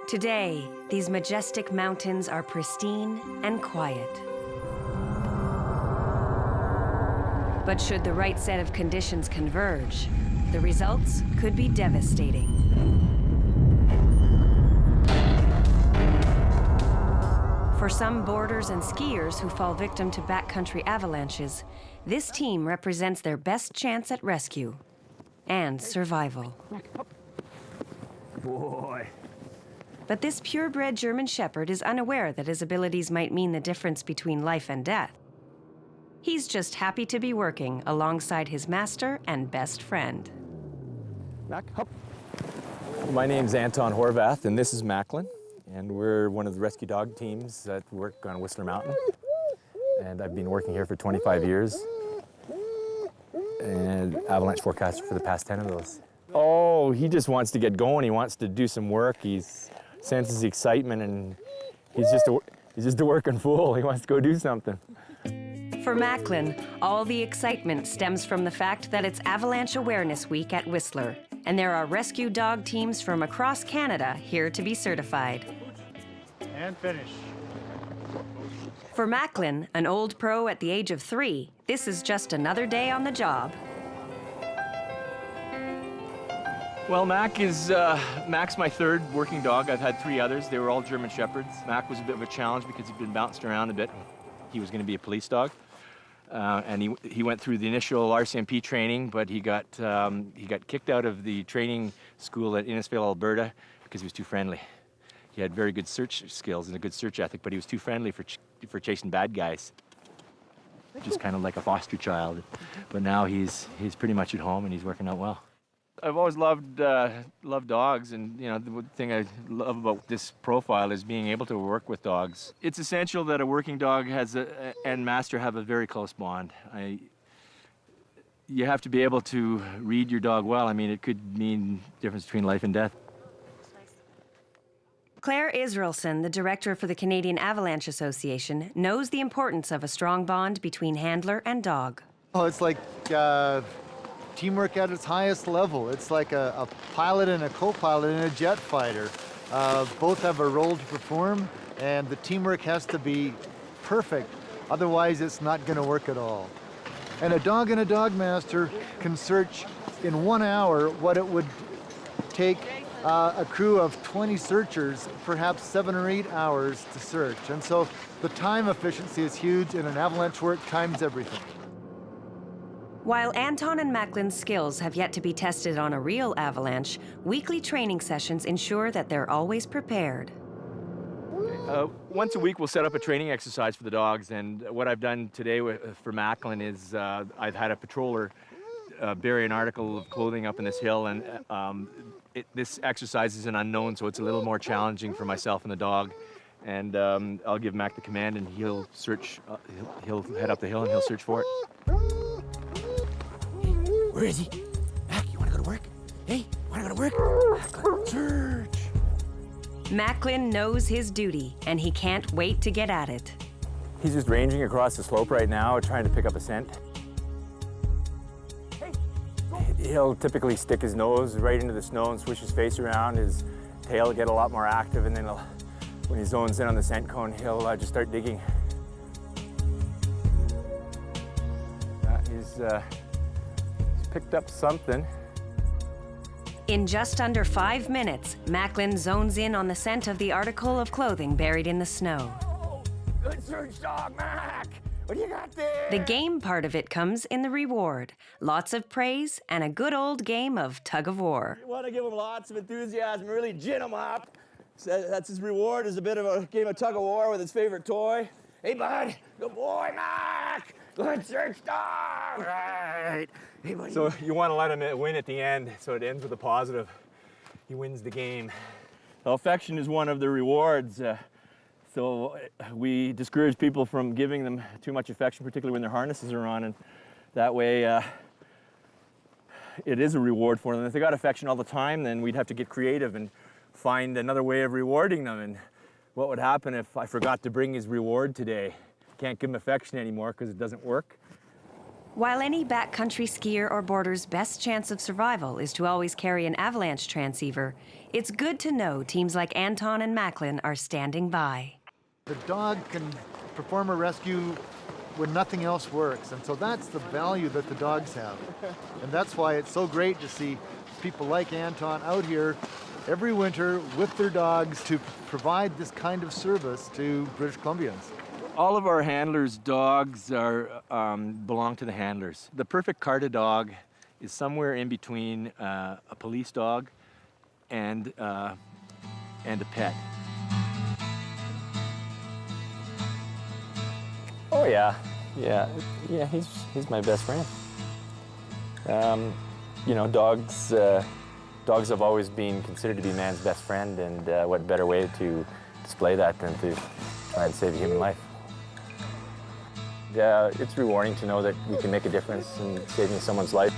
Today, these majestic mountains are pristine and quiet. But should the right set of conditions converge, the results could be devastating. For some boarders and skiers who fall victim to backcountry avalanches, this team represents their best chance at rescue and survival. Boy. But this purebred German Shepherd is unaware that his abilities might mean the difference between life and death. He's just happy to be working alongside his master and best friend. Mac, hop. My name's Anton Horvath, and this is Macklin. And we're one of the rescue dog teams that work on Whistler Mountain. And I've been working here for 25 years. And avalanche forecaster for the past 10 of those. Oh, he just wants to get going. He wants to do some work. He senses the excitement, and he's just a working fool. He wants to go do something. For Macklin, all the excitement stems from the fact that it's Avalanche Awareness Week at Whistler, and there are rescue dog teams from across Canada here to be certified. And finish. For Macklin, an old pro at the age of 3, this is just another day on the job. Well, Mac's my third working dog. I've had 3 others. They were all German Shepherds. Mac was a bit of a challenge because he'd been bounced around a bit. He was going to be a police dog. And he went through the initial RCMP training, but he got kicked out of the training school at Innisfail, Alberta, because he was too friendly. He had very good search skills and a good search ethic, but he was too friendly for chasing bad guys. Just kind of like a foster child. But now he's pretty much at home and he's working out well. I've always loved dogs, and the thing I love about this profile is being able to work with dogs. It's essential that a working dog and master have a very close bond. You have to be able to read your dog well. I mean, it could mean the difference between life and death. Claire Israelson, the director for the Canadian Avalanche Association, knows the importance of a strong bond between handler and dog. Oh, it's like teamwork at its highest level. It's like a pilot and a co-pilot in a jet fighter. Both have a role to perform, and the teamwork has to be perfect. Otherwise, it's not going to work at all. And a dog and a dog master can search in 1 hour what it would take a crew of 20 searchers, perhaps 7 or 8 hours to search. And so the time efficiency is huge, and in avalanche work, time's everything. While Anton and Macklin's skills have yet to be tested on a real avalanche, weekly training sessions ensure that they're always prepared. Once a week, we'll set up a training exercise for the dogs, and what I've done today for Macklin is I've had a patroller bury an article of clothing up in this hill, and this exercise is an unknown, so it's a little more challenging for myself and the dog. And I'll give Mac the command, and he'll search. He'll head up the hill and he'll search for it. Where is he? Mac, you want to go to work? Hey, want to go to work? Macklin, search. Macklin knows his duty, and he can't wait to get at it. He's just ranging across the slope right now, trying to pick up a scent. He'll typically stick his nose right into the snow and swish his face around. His tail will get a lot more active, and then when he zones in on the scent cone, he'll just start digging. He's picked up something. In just under 5 minutes, Macklin zones in on the scent of the article of clothing buried in the snow. Oh, good search, dog, Mac. What do you got there? The game part of it comes in the reward. Lots of praise and a good old game of tug of war. You want to give him lots of enthusiasm, really gin him up. So that's his reward, is a bit of a game of tug of war with his favorite toy. Hey, bud. Good boy, Mac. Good search, dog. Right. Hey, buddy. So you want to let him win at the end, so it ends with a positive. He wins the game. Well, affection is one of the rewards. So we discourage people from giving them too much affection, particularly when their harnesses are on, and that way it is a reward for them. If they got affection all the time, then we'd have to get creative and find another way of rewarding them. And what would happen if I forgot to bring his reward today? Can't give him affection anymore because it doesn't work. While any backcountry skier or boarder's best chance of survival is to always carry an avalanche transceiver, it's good to know teams like Anton and Macklin are standing by. The dog can perform a rescue when nothing else works, and so that's the value that the dogs have. And that's why it's so great to see people like Anton out here every winter with their dogs to provide this kind of service to British Columbians. All of our handlers' dogs are belong to the handlers. The perfect CARTA dog is somewhere in between a police dog and a pet. Oh yeah, he's my best friend. You know, dogs have always been considered to be man's best friend, and what better way to display that than to try and save a human life. It's rewarding to know that we can make a difference in saving someone's life.